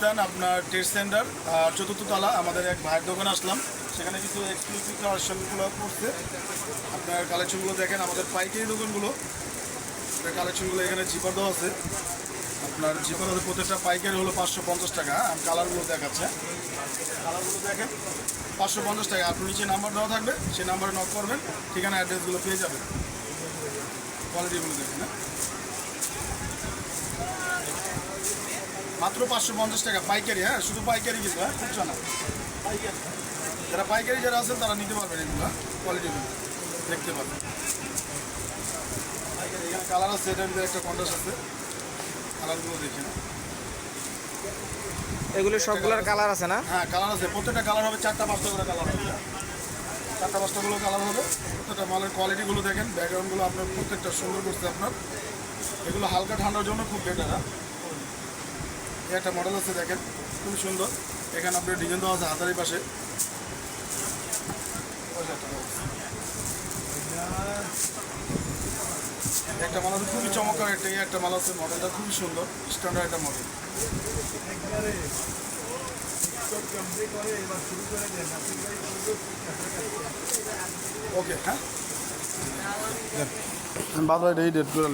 গুলিস্তান আপনার trade centre আর চতুর্থ তলা আমাদের এক ভাইয়ের দোকানে আসলাম। সেখানে কিছু এক্সক্লুসিভ কালেকশনগুলো করছে। আপনার কালেকশনগুলো দেখেন, আমাদের পাইকারি দোকানগুলো কালেকশনগুলো এখানে জিপার দেওয়া আছে। আপনার জিপার হলে প্রত্যেকটা পাইকারি হলো 550 টাকা। আমি কালারগুলো দেখাচ্ছে, কালারগুলো দেখেন 550 টাকা। আপনার নিচে নাম্বার দেওয়া থাকবে, সেই নাম্বারে নক করবেন, ঠিকানা অ্যাড্রেসগুলো পেয়ে যাবেন। কোয়ালিটিগুলো দেখেন, মাত্র 550 টাকা পাইকারি। হ্যাঁ, শুধু পাইকারি কিন্তু, হ্যাঁ, খুচরা না, পাইকারি। যারা পাইকারি যারা আছেন তারা নিতে পারবেন, এগুলো কোয়ালিটিগুলো দেখতে পারবেন। এখানে কালার আছে, এটার ভিতরে একটা কন্ট্রাস্ট আছে, কালারগুলো দেখে না। এগুলো সবগুলোর কালার আছে না? হ্যাঁ, কালার আছে। প্রত্যেকটা কালার হবে 4টা-5টা করে কালার হবে, 4টা-5টাগুলো কালার হবে। প্রত্যেকটা মালের কোয়ালিটিগুলো দেখেন, ব্যাকগ্রাউন্ডগুলো আপনার প্রত্যেকটা সুন্দর করছে আপনার। এগুলো হালকা ঠান্ডার জন্য খুব বেটার। এই একটা মডেল আছে দেখেন, খুব সুন্দর। এখানে আপনার ডিজাইন দেওয়া আছে হাতারি পাশে। একটা মাল আছে খুবই চমৎকার, একটা মাল আছে, মডেলটা খুবই সুন্দর, স্ট্যান্ডার্ড একটা মডেল। ওকে, হ্যাঁ, বাদ এই ডেট করে